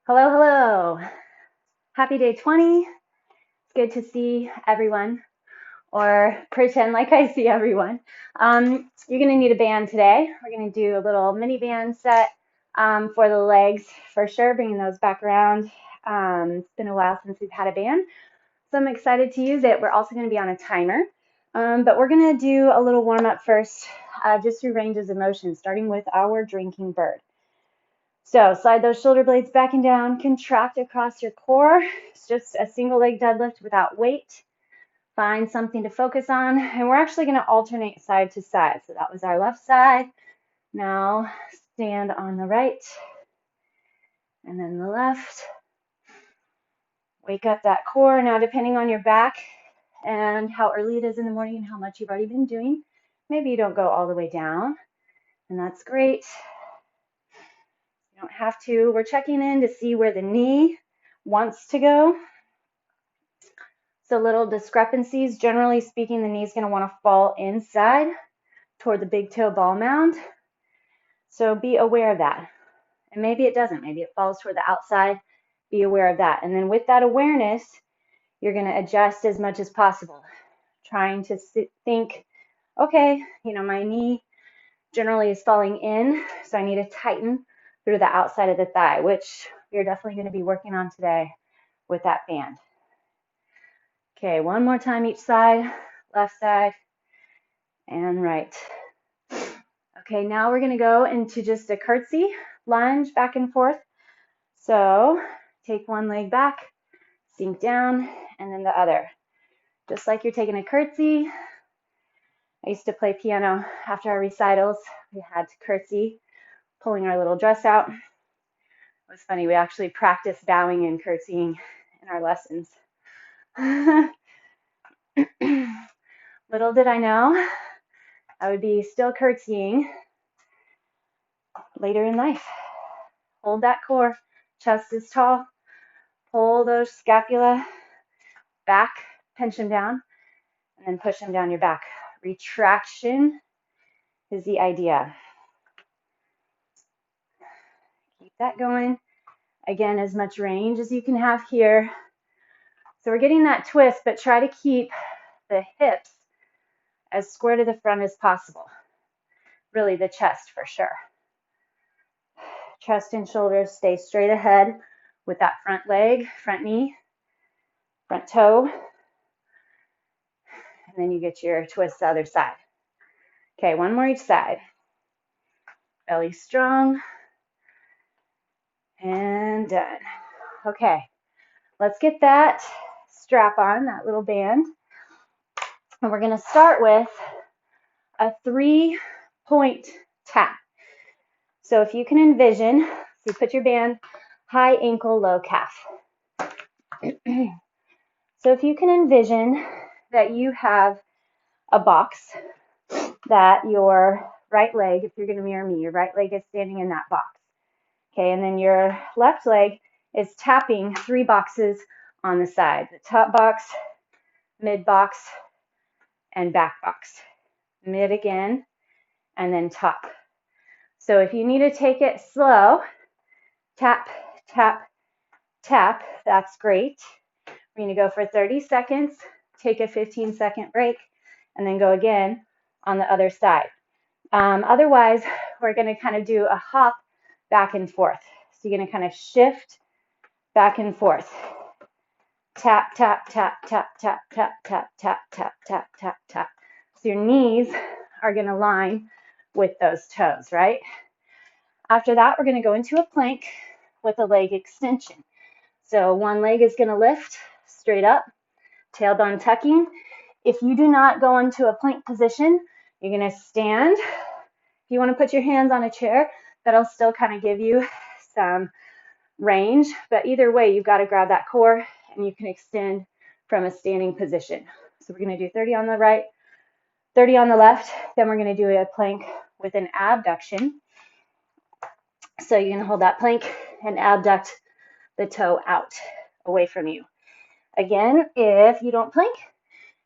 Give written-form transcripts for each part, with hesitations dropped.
Hello, hello. Happy day 20. It's good to see everyone, or pretend like I see everyone. You're going to need a band today. We're going to do a little mini band set for the legs for sure, bringing those back around. It's been a while since we've had a band, so I'm excited to use it. We're also going to be on a timer, but we're going to do a little warm up first, just through ranges of motion, starting with our drinking bird. So slide those shoulder blades back and down, contract across your core. It's just a single leg deadlift without weight. Find something to focus on. And we're actually going to alternate side to side. So that was our left side. Now stand on the right and then the left. Wake up that core. Now, depending on your back and how early it is in the morning and how much you've already been doing, maybe you don't go all the way down, and that's great. You don't have to. We're checking in to see where the knee wants to go. So little discrepancies. Generally speaking, the knee is going to want to fall inside toward the big toe ball mound. So be aware of that. And maybe it doesn't. Maybe it falls toward the outside. Be aware of that. And then with that awareness, you're going to adjust as much as possible. Trying to think, okay, my knee generally is falling in, so I need to tighten through the outside of the thigh, which you're definitely going to be working on today with that band. Okay, one more time each side, left side and right. Okay, now we're going to go into just a curtsy, lunge back and forth. So take one leg back, sink down, and then the other. Just like you're taking a curtsy. I used to play piano after our recitals. We had to curtsy, pulling our little dress out. It was funny, we actually practiced bowing and curtsying in our lessons. Little did I know, I would be still curtsying later in life. Hold that core, chest is tall, pull those scapula back, pinch them down, and then push them down your back. Retraction is the idea. Keep that going. Again, as much range as you can have here. So we're getting that twist, but try to keep the hips as square to the front as possible. Really the chest for sure. Chest and shoulders stay straight ahead with that front leg, front knee, front toe. And then you get your twist the other side. Okay, one more each side. Belly strong. And done. Okay, let's get that strap on, that little band. And we're going to start with a 3-point tap. So if you can envision, so you put your band high ankle, low calf. So if you can envision that you have a box that your right leg, if you're going to mirror me, your right leg is standing in that box. Okay, and then your left leg is tapping 3 boxes on the side. The top box, mid box, and back box. Mid again, and then top. So if you need to take it slow, tap, tap, tap, that's great. We're going to go for 30 seconds, take a 15-second break, and then go again on the other side. Otherwise, we're going to kind of do a hop back and forth. So you're going to kind of shift back and forth. Tap, tap, tap, tap, tap, tap, tap, tap, tap, tap, tap, tap. So your knees are going to line with those toes, right? After that, we're going to go into a plank with a leg extension. So one leg is going to lift straight up, tailbone tucking. If you do not go into a plank position, you're going to stand. If you want to put your hands on a chair, that'll still kind of give you some range. But either way, you've got to grab that core and you can extend from a standing position. So we're going to do 30 on the right, 30 on the left. Then we're going to do a plank with an abduction. So you're going to hold that plank and abduct the toe out away from you. Again, if you don't plank,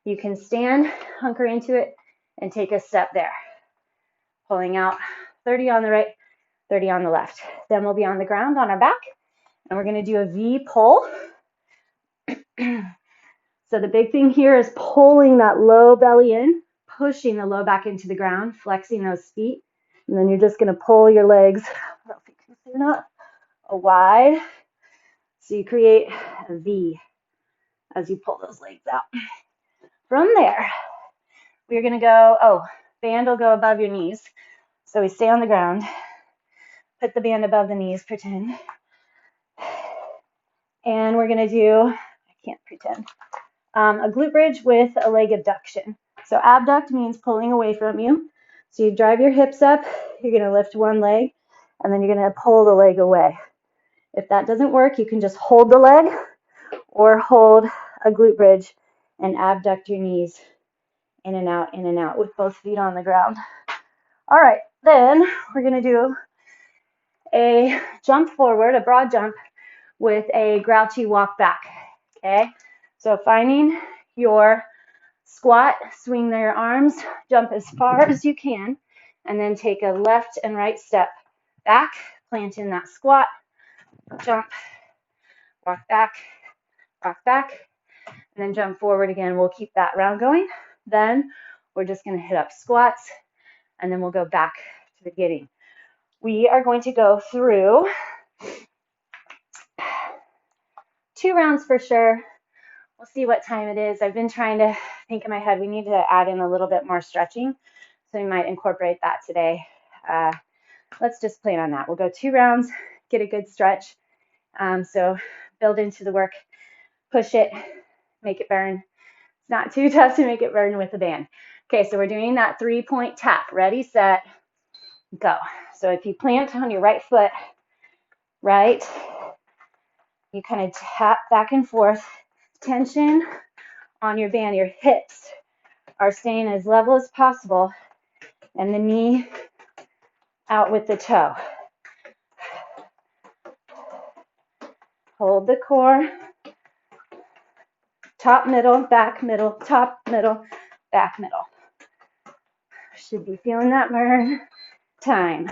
you can stand, hunker into it, and take a step there. Pulling out 30 on the right, 30 on the left. Then we'll be on the ground on our back, And we're going to do a V pull. So the big thing here is pulling that low belly in, pushing the low back into the ground, flexing those feet. And then you're just going to pull your legs, I don't know if you can see or not, wide. So you create a V as you pull those legs out. From there, we're going to go, band will go above your knees. So we stay on the ground, put the band above the knees, pretend. And we're going to do, I can't pretend, a glute bridge with a leg abduction. So abduct means pulling away from you. So you drive your hips up, you're going to lift one leg, and then you're going to pull the leg away. If that doesn't work, you can just hold the leg or hold a glute bridge and abduct your knees in and out with both feet on the ground. All right, then we're going to do a jump forward, a broad jump with a grouchy walk back. Okay, so finding your squat, swing your arms, jump as far as you can, and then take a left and right step back, plant in that squat, jump, walk back, and then jump forward again. We'll keep that round going. Then we're just going to hit up squats, and then we'll go back to the beginning. We are going to go through 2 rounds for sure. We'll see what time it is. I've been trying to think in my head, we need to add in a little bit more stretching. So we might incorporate that today. Let's just plan on that. We'll go 2 rounds, get a good stretch. So build into the work, push it, make it burn. It's not too tough to make it burn with a band. Okay, so we're doing that 3-point tap. Ready, set, go. So if you plant on your right foot, right, you kind of tap back and forth. Tension on your band, your hips are staying as level as possible, and the knee out with the toe. Hold the core. Top, middle, back, middle, top, middle, back, middle. Should be feeling that burn. Time.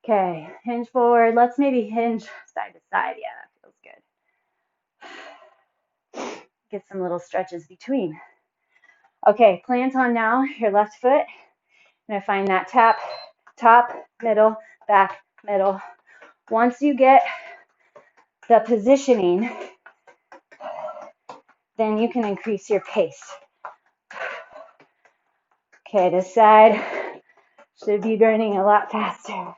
Okay, hinge forward. Let's maybe hinge side to side. Yeah, that feels good. Get some little stretches between. Okay, plant on now your left foot. I'm gonna find that tap, top, middle, back, middle. Once you get the positioning, then you can increase your pace. Okay, this side should be burning a lot faster.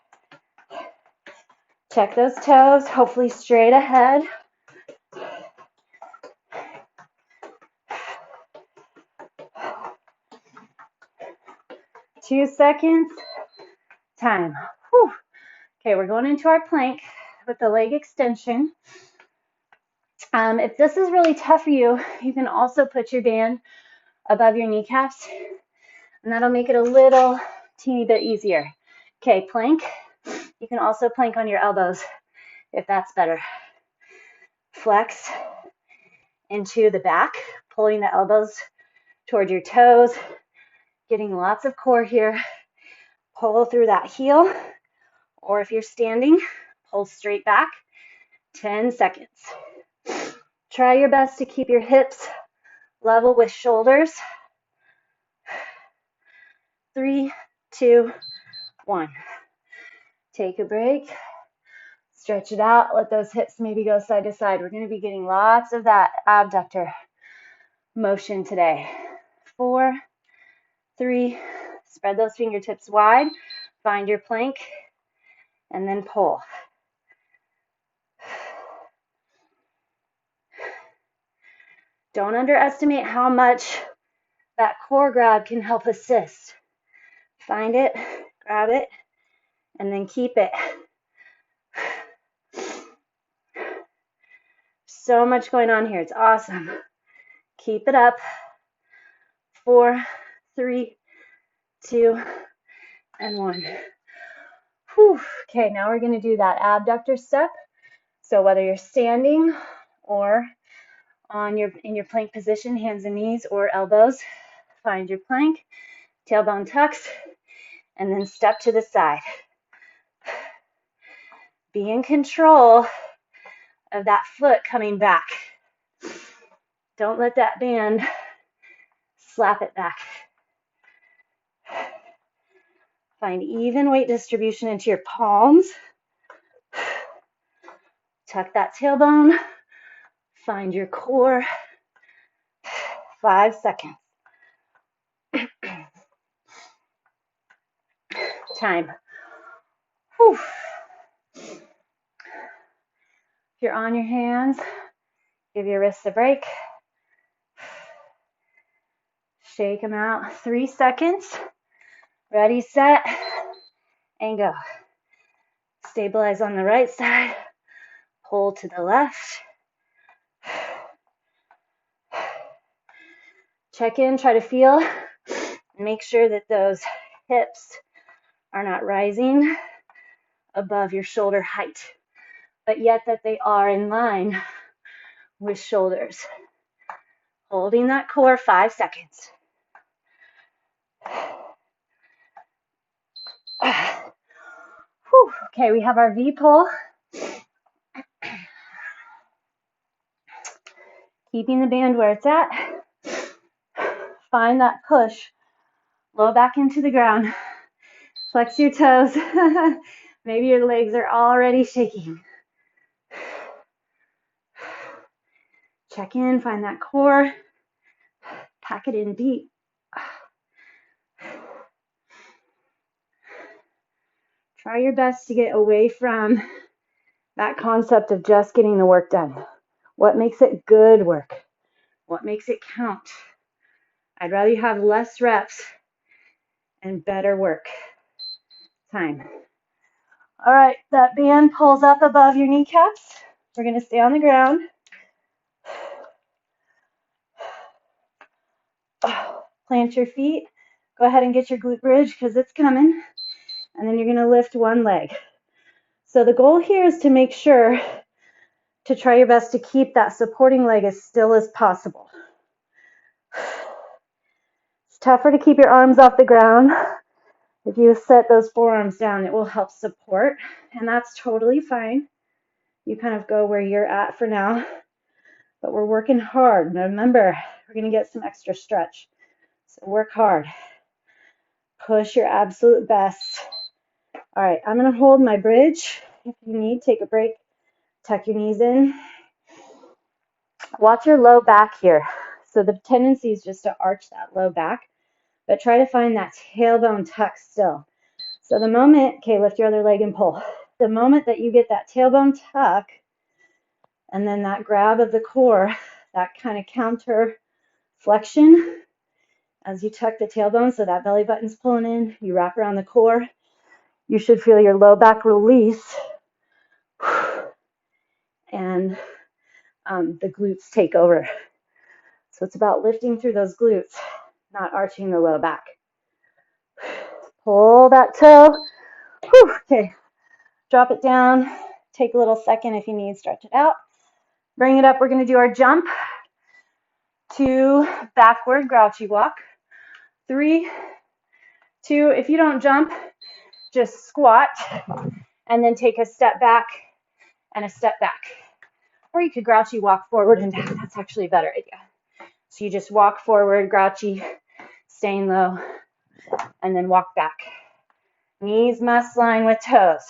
Check those toes, hopefully straight ahead. Two seconds. Time. Whew. Okay, we're going into our plank with the leg extension. If this is really tough for you, you can also put your band above your kneecaps, and that'll make it a little teeny bit easier. Okay, plank. You can also plank on your elbows if that's better. Flex into the back, pulling the elbows toward your toes, getting lots of core here. Pull through that heel, or if you're standing, pull straight back. 10 seconds. Try your best to keep your hips level with shoulders. 3, 2, 1. Take a break. Stretch it out. Let those hips maybe go side to side. We're going to be getting lots of that abductor motion today. 4, 3, spread those fingertips wide. Find your plank and then pull. Don't underestimate how much that core grab can help assist. Find it, grab it, and then keep it. So much going on here. It's awesome. Keep it up. 4, 3, 2, and 1. Whew. Okay, now we're going to do that abductor step. So whether you're standing or in your plank position, hands and knees or elbows, find your plank, tailbone tucks, and then step to the side. Be in control of that foot coming back. Don't let that band slap it back. Find even weight distribution into your palms. Tuck that tailbone. Find your core. 5 seconds. Time. Whew. If you're on your hands, give your wrists a break. Shake them out. 3 seconds. Ready, set, and go. Stabilize on the right side. Pull to the left. Check in, try to feel. Make sure that those hips are not rising above your shoulder height, but yet that they are in line with shoulders. Holding that core, 5 seconds. Whew. Okay, we have our V pull. Keeping the band where it's at. Find that push. Low back into the ground. Flex your toes. Maybe your legs are already shaking. Check in, find that core. Pack it in deep. Try your best to get away from that concept of just getting the work done. What makes it good work? What makes it count? I'd rather you have less reps and better work. Time. All right, that band pulls up above your kneecaps. We're going to stay on the ground. Plant your feet. Go ahead and get your glute bridge because it's coming. And then you're going to lift one leg. So the goal here is to make sure to try your best to keep that supporting leg as still as possible. It's tougher to keep your arms off the ground. If you set those forearms down, it will help support, and that's totally fine. You kind of go where you're at for now, but we're working hard. Now remember, we're going to get some extra stretch, so work hard. Push your absolute best. All right, I'm going to hold my bridge. If you need, take a break. Tuck your knees in. Watch your low back here. So the tendency is just to arch that low back, but try to find that tailbone tuck still. So the moment, okay, lift your other leg and pull. The moment that you get that tailbone tuck, and then that grab of the core, that kind of counter flexion as you tuck the tailbone, so that belly button's pulling in, you wrap around the core, you should feel your low back release, and the glutes take over. So it's about lifting through those glutes, not arching the low back. Pull that toe. Whew. Okay, drop it down. Take a little second if you need, stretch it out. Bring it up. We're going to do our jump to backward grouchy walk. 3, 2, if you don't jump, just squat and then take a step back and a step back. Or you could grouchy walk forward and down. That's actually a better idea. So you just walk forward, grouchy, staying low, and then walk back. Knees must line with toes.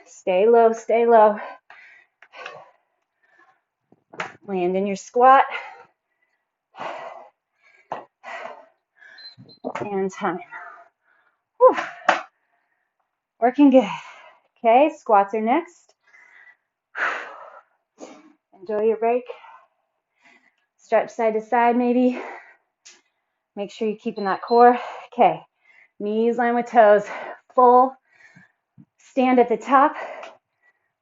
Stay low, stay low. Land in your squat. And time. Whew. Working good. Okay, squats are next. Enjoy your break. Stretch side to side maybe. Make sure you're keeping that core. Okay, knees line with toes. Full stand at the top,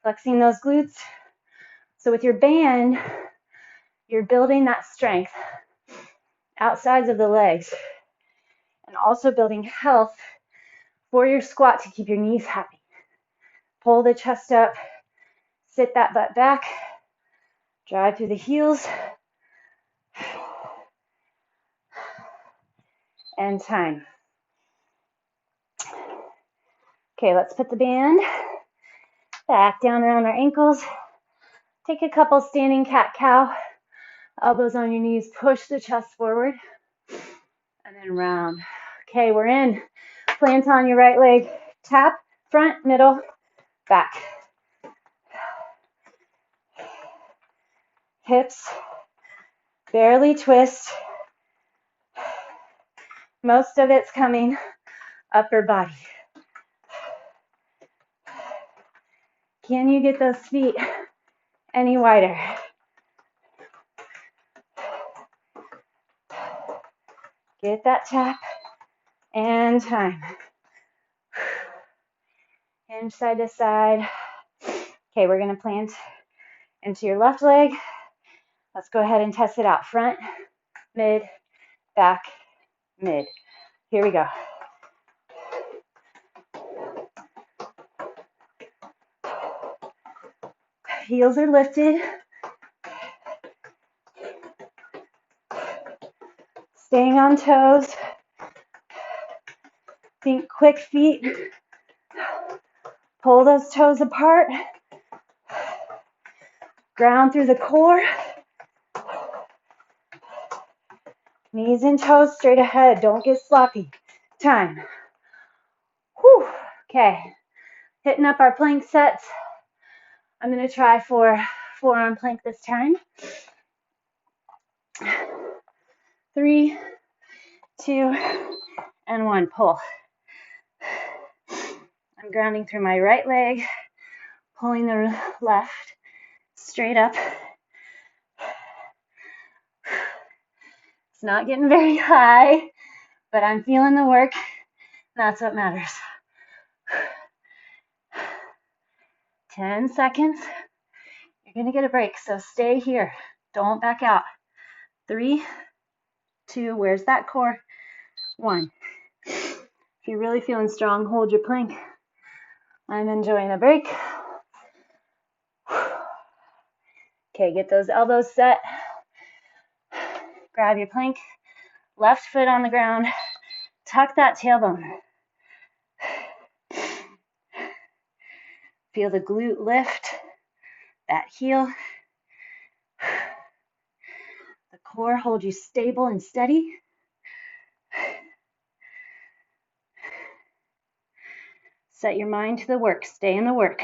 flexing those glutes. So with your band, you're building that strength outsides of the legs and also building health for your squat to keep your knees happy. Pull the chest up, sit that butt back, drive through the heels, and time. Okay, let's put the band Back down around our ankles. Take a couple standing cat-cow. Elbows on your knees, push the chest forward. And then round. Okay, we're in. Plant on your right leg. Tap, front, middle, back. Hips, barely twist. Most of it's coming upper body. Can you get those feet any wider? Get that tap and time. Hinge side to side. Okay, we're going to plant into your left leg. Let's go ahead and test it out. Front, mid, back, mid. Here we go. Heels are lifted. Staying on toes. Think quick feet. Pull those toes apart. Ground through the core. Knees and toes straight ahead. Don't get sloppy. Time. Whew. Okay. Hitting up our plank sets. I'm going to try for forearm plank this time. 3, 2, and 1. Pull. I'm grounding through my right leg, pulling the left straight up. It's not getting very high, but I'm feeling the work. That's what matters. 10 seconds. You're going to get a break, so stay here. Don't back out. 3, 2, where's that core? 1. If you're really feeling strong, hold your plank. I'm enjoying a break. Okay, get those elbows set. Grab your plank. Left foot on the ground. Tuck that tailbone. Feel the glute lift. That heel. The core hold you stable and steady. Set your mind to the work. Stay in the work.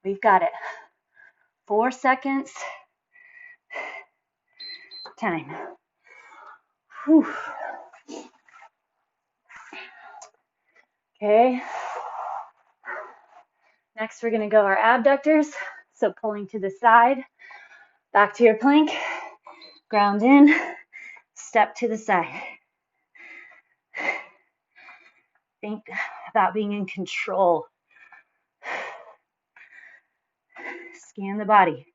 We've got it. 4 seconds. Time. Whew. Okay. Next, we're going to go our abductors. So pulling to the side. Back to your plank. Ground in. Step to the side. Think about being in control. Scan the body.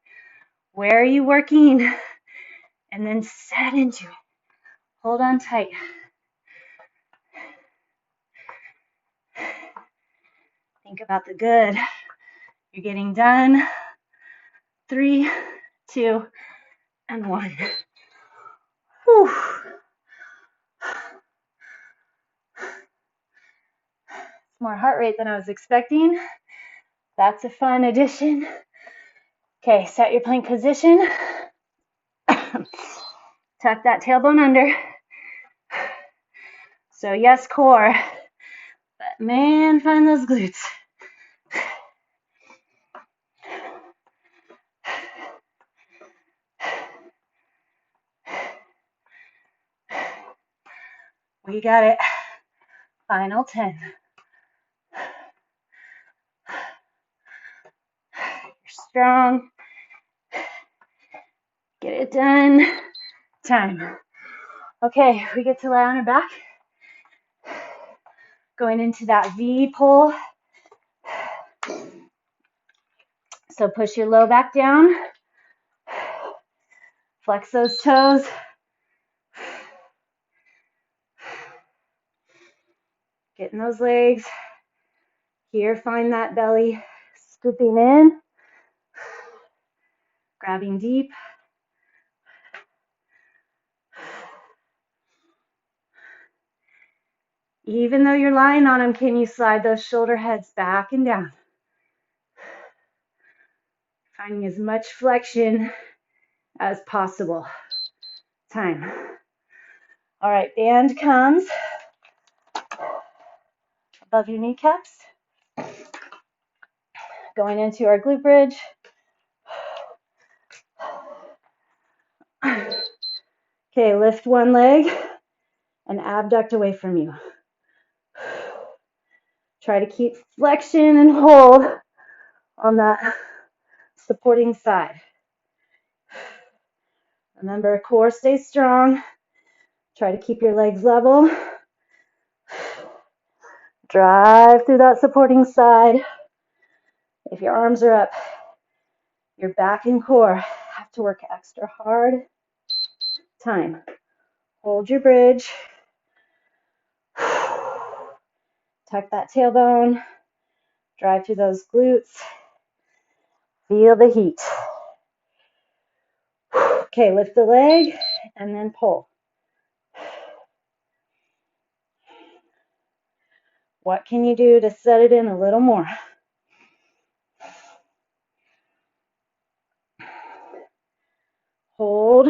Where are you working? And then set into it. Hold on tight. Think about the good. You're getting done. 3, 2, and 1. Whew. More heart rate than I was expecting. That's a fun addition. Okay, set your plank position. Tuck that tailbone under. So yes, core, but man, find those glutes. We got it. Final 10. You're strong. Get it done. Time. Okay, we get to lie on our back. Going into that V pull. So push your low back down. Flex those toes. Getting those legs. Here, find that belly. Scooping in. Grabbing deep. Even though you're lying on them, can you slide those shoulder heads back and down? Finding as much flexion as possible. Time. All right, band comes above your kneecaps. Going into our glute bridge. Okay, lift one leg and abduct away from you. Try to keep flexion and hold on that supporting side. Remember, core stays strong. Try to keep your legs level. Drive through that supporting side. If your arms are up, your back and core have to work extra hard. Time. Hold your bridge. Tuck that tailbone. Drive through those glutes. Feel the heat. Okay, lift the leg and then pull. What can you do to set it in a little more? Hold.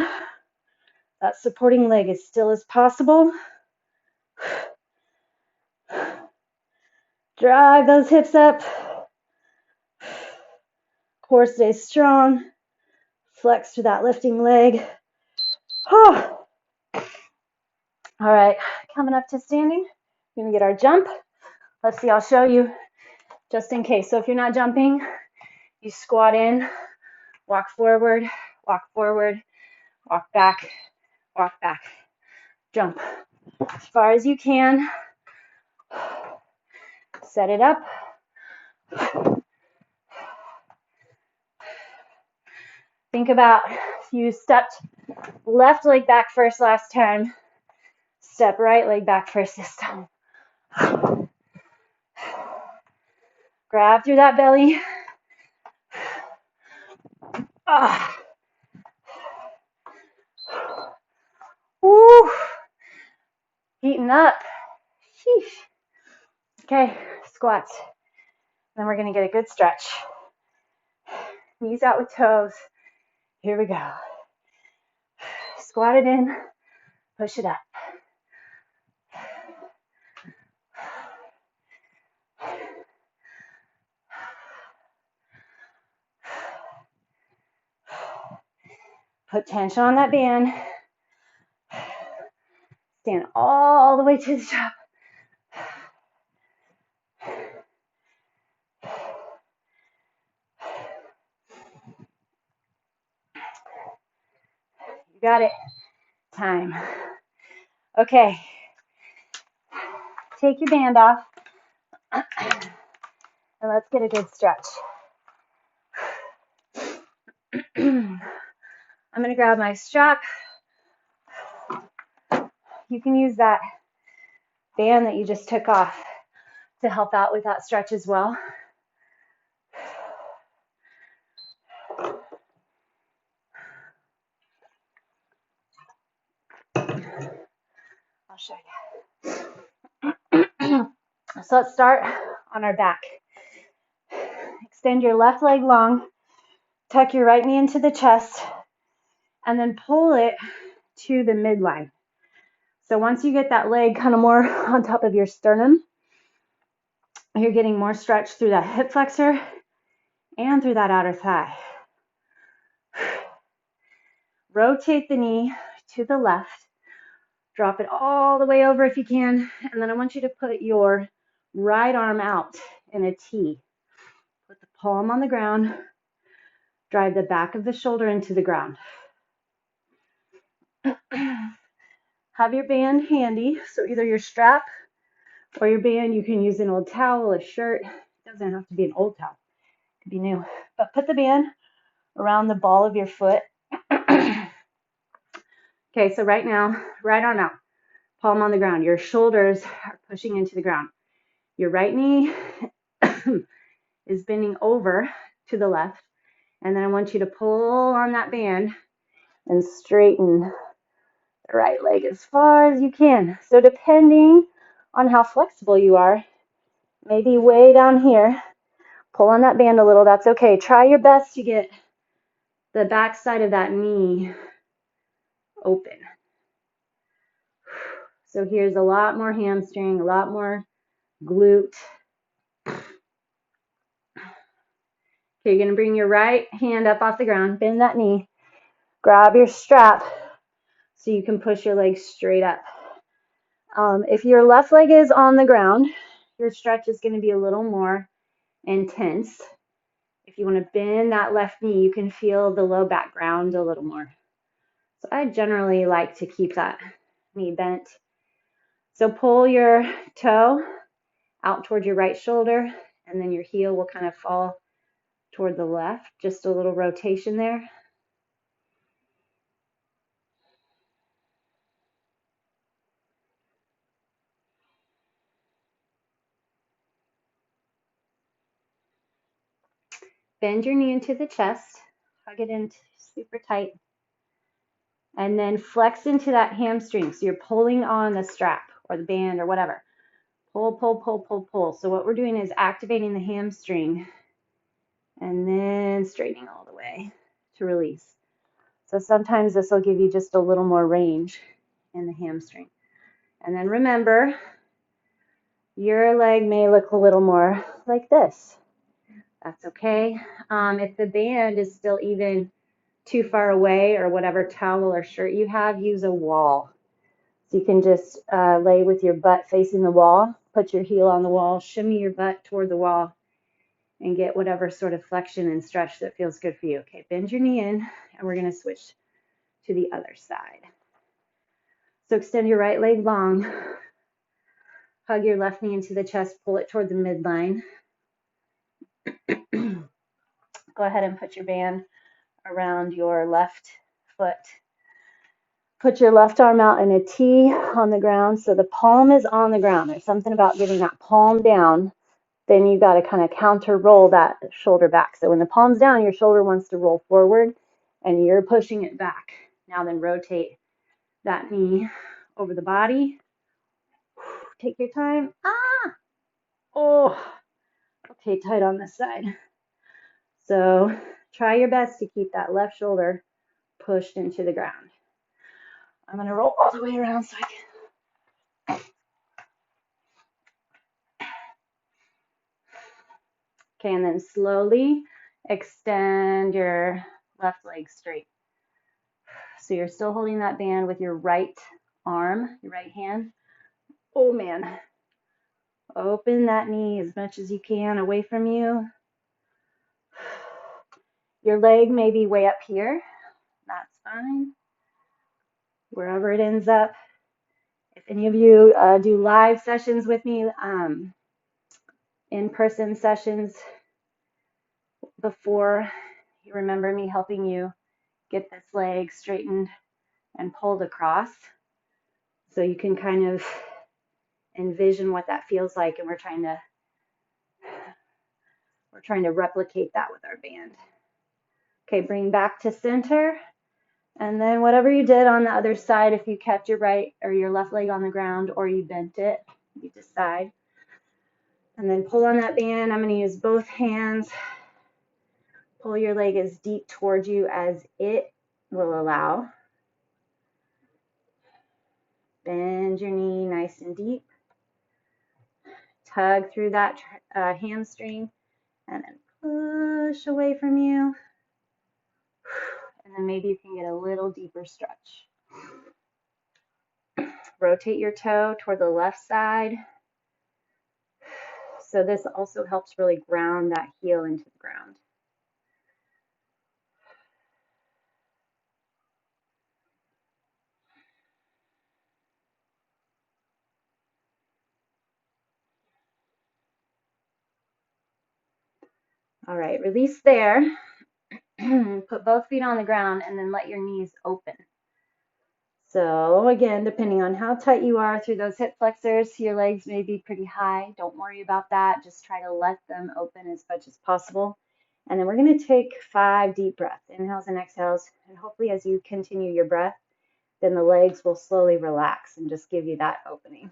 That supporting leg as still as possible. Drive those hips up. Core stays strong. Flex to that lifting leg. All right, coming up to standing. We're gonna get our jump. Let's see, I'll show you just in case. So if you're not jumping, you squat in, walk forward, walk back, jump. As far as you can. Set it up. Think about if you stepped left leg back first last time, step right leg back first this time. Grab through that belly. Woo. Heating up. Sheesh. Okay, squats. Then we're gonna get a good stretch. Knees out with toes. Here we go. Squat it in, push it up. Put tension on that band. Stand all the way to the top. You got it. Time. Okay. Take your band off. And let's get a good stretch. I'm going to grab my strap. You can use that band that you just took off to help out with that stretch as well. I'll show you. So let's start on our back. Extend your left leg long, tuck your right knee into the chest, and then pull it to the midline. So once you get that leg kind of more on top of your sternum, you're getting more stretch through that hip flexor and through that outer thigh. Rotate the knee to the left. Drop it all the way over if you can. And then I want you to put your right arm out in a T. Put the palm on the ground. Drive the back of the shoulder into the ground. Have your band handy. So either your strap or your band, you can use an old towel, a shirt. It doesn't have to be an old towel. It could be new. But put the band around the ball of your foot. Okay, so right now, right arm out. Palm on the ground. Your shoulders are pushing into the ground. Your right knee is bending over to the left. And then I want you to pull on that band and straighten the right leg as far as you can. So depending on how flexible you are. Maybe way down here. Pull on that band a little, that's okay. Try your best to get the back side of that knee open. So here's a lot more hamstring, a lot more glute. Okay, you're gonna bring your right hand up off the ground, bend that knee, grab your strap so you can push your leg straight up. If your left leg is on the ground, your stretch is gonna be a little more intense. If you wanna bend that left knee, you can feel the low back ground a little more. So I generally like to keep that knee bent. So pull your toe out toward your right shoulder, and then your heel will kind of fall toward the left. Just a little rotation there. Bend your knee into the chest, hug it in super tight, and then flex into that hamstring. So you're pulling on the strap or the band or whatever. Pull, pull, pull, pull, pull. So what we're doing is activating the hamstring and then straightening all the way to release. So sometimes this will give you just a little more range in the hamstring. And then remember, your leg may look a little more like this. That's okay. If the band is still even too far away, or whatever towel or shirt you have, use a wall. So you can just lay with your butt facing the wall, put your heel on the wall, shimmy your butt toward the wall, and get whatever sort of flexion and stretch that feels good for you. Okay, bend your knee in, and we're gonna switch to the other side. So extend your right leg long, hug your left knee into the chest, pull it toward the midline. Go ahead and put your band around your left foot. Put your left arm out in a T on the ground so the palm is on the ground. There's something about getting that palm down. Then you got to kind of counter roll that shoulder back. So when the palm's down, your shoulder wants to roll forward and you're pushing it back. Now then rotate that knee over the body. Take your time. Oh, okay, tight on this side. So try your best to keep that left shoulder pushed into the ground. I'm going to roll all the way around so I can. Okay, and then slowly extend your left leg straight. So you're still holding that band with your right arm, your right hand. Oh man. Open that knee as much as you can away from you. Your leg may be way up here. That's fine. Wherever it ends up. If any of you do live sessions with me, in-person sessions before, you remember me helping you get this leg straightened and pulled across. So you can kind of envision what that feels like, and we're trying to replicate that with our band. Okay, bring back to center. And then whatever you did on the other side, if you kept your right or your left leg on the ground or you bent it, you decide. And then pull on that band. I'm going to use both hands. Pull your leg as deep towards you as it will allow. Bend your knee nice and deep. Tug through that hamstring and then push away from you. And then maybe you can get a little deeper stretch. Rotate your toe toward the left side. So this also helps really ground that heel into the ground. All right, release there. Put both feet on the ground and then let your knees open. So again, depending on how tight you are through those hip flexors, your legs may be pretty high. Don't worry about that. Just try to let them open as much as possible. And then we're going to take 5 deep breaths, inhales and exhales. And hopefully as you continue your breath, then the legs will slowly relax and just give you that opening.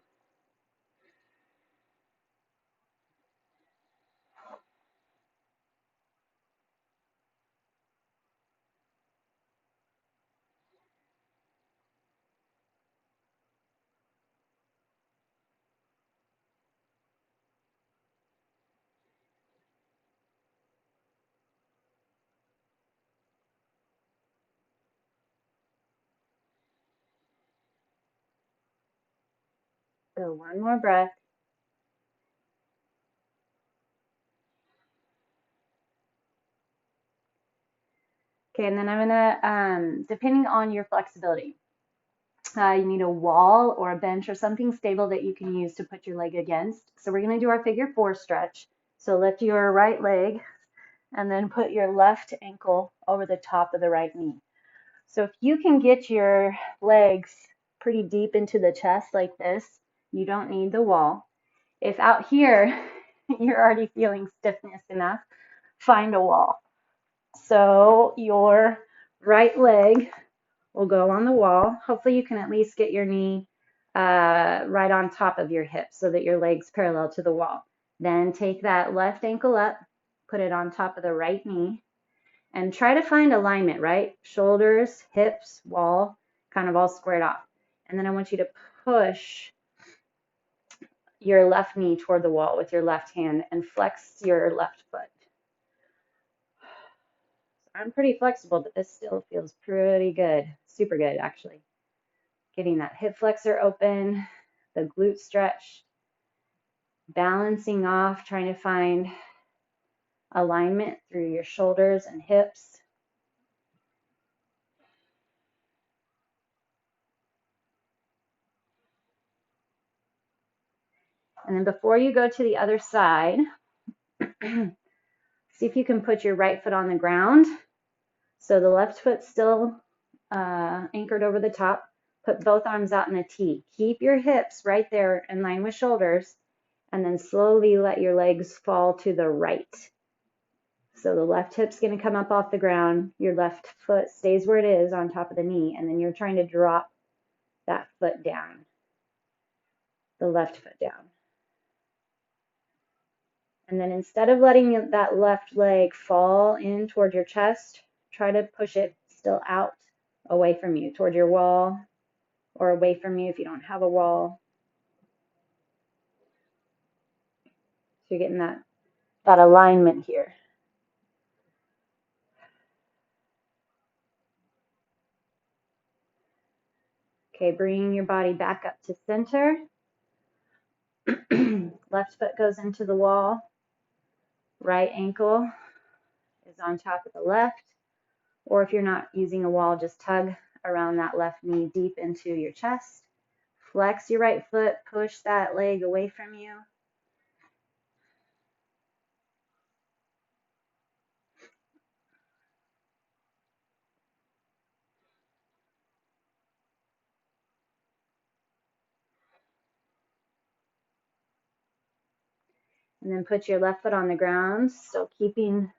So one more breath. Okay, and then I'm gonna, depending on your flexibility, you need a wall or a bench or something stable that you can use to put your leg against. So we're gonna do our figure 4 stretch. So lift your right leg and then put your left ankle over the top of the right knee. So if you can get your legs pretty deep into the chest like this, you don't need the wall. If out here you're already feeling stiffness enough, find a wall. So your right leg will go on the wall. Hopefully you can at least get your knee right on top of your hip so that your leg's parallel to the wall. Then take that left ankle up, put it on top of the right knee, and try to find alignment, right? Shoulders, hips, wall, kind of all squared off. And then I want you to push your left knee toward the wall with your left hand and flex your left foot. I'm pretty flexible, but this still feels pretty good. Super good, actually. Getting that hip flexor open, the glute stretch, balancing off, trying to find alignment through your shoulders and hips. And then before you go to the other side, see if you can put your right foot on the ground. So the left foot's still anchored over the top. Put both arms out in a T. Keep your hips right there in line with shoulders, and then slowly let your legs fall to the right. So the left hip's going to come up off the ground. Your left foot stays where it is on top of the knee, and then you're trying to drop that foot down, the left foot down. And then instead of letting that left leg fall in toward your chest, try to push it still out away from you, toward your wall, or away from you if you don't have a wall. So you're getting that alignment here. Okay, bringing your body back up to center. Left foot goes into the wall. Right ankle is on top of the left. Or if you're not using a wall, just tug around that left knee deep into your chest. Flex your right foot, push that leg away from you. And then put your left foot on the ground, still keeping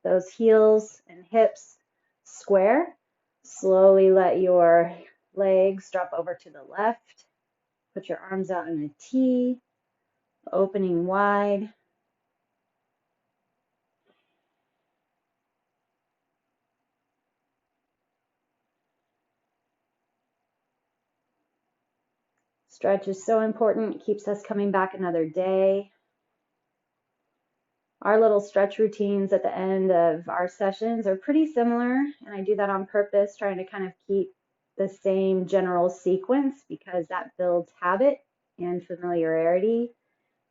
those heels and hips square. Slowly let your legs drop over to the left. Put your arms out in a T, opening wide. Stretch is so important. It keeps us coming back another day. Our little stretch routines at the end of our sessions are pretty similar, and I do that on purpose, trying to kind of keep the same general sequence because that builds habit and familiarity,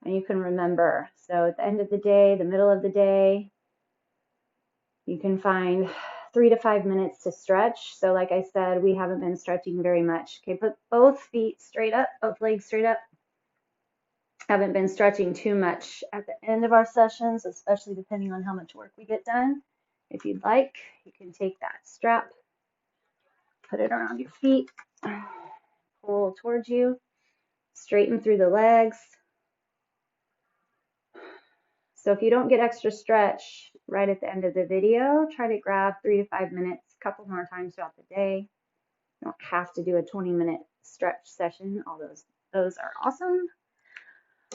and you can remember. So at the end of the day, the middle of the day, you can find 3 to 5 minutes to stretch. So like I said, we haven't been stretching very much. Okay, put both feet straight up, both legs straight up. Haven't been stretching too much at the end of our sessions, especially depending on how much work we get done. If you'd like, you can take that strap, put it around your feet, pull towards you, straighten through the legs. So if you don't get extra stretch right at the end of the video, try to grab 3 to 5 minutes, a couple more times throughout the day. You don't have to do a 20-minute stretch session. All those are awesome.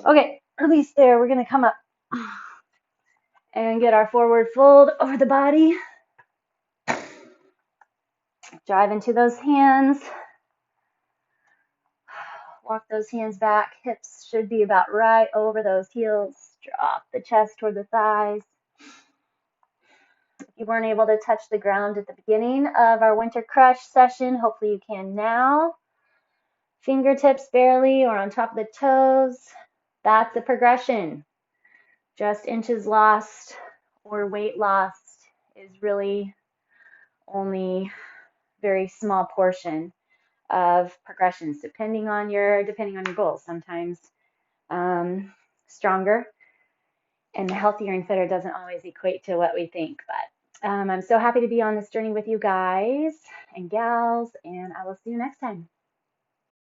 Okay, release there. We're going to come up and get our forward fold over the body. Drive into those hands. Walk those hands back. Hips should be about right over those heels. Drop the chest toward the thighs. If you weren't able to touch the ground at the beginning of our winter crush session, hopefully you can now. fingertips barely or on top of the toes, that's a progression. Just inches lost or weight lost is really only very small portion of progressions, depending on your goals. Sometimes stronger and healthier and fitter doesn't always equate to what we think. But I'm so happy to be on this journey with you guys and gals, and I will see you next time.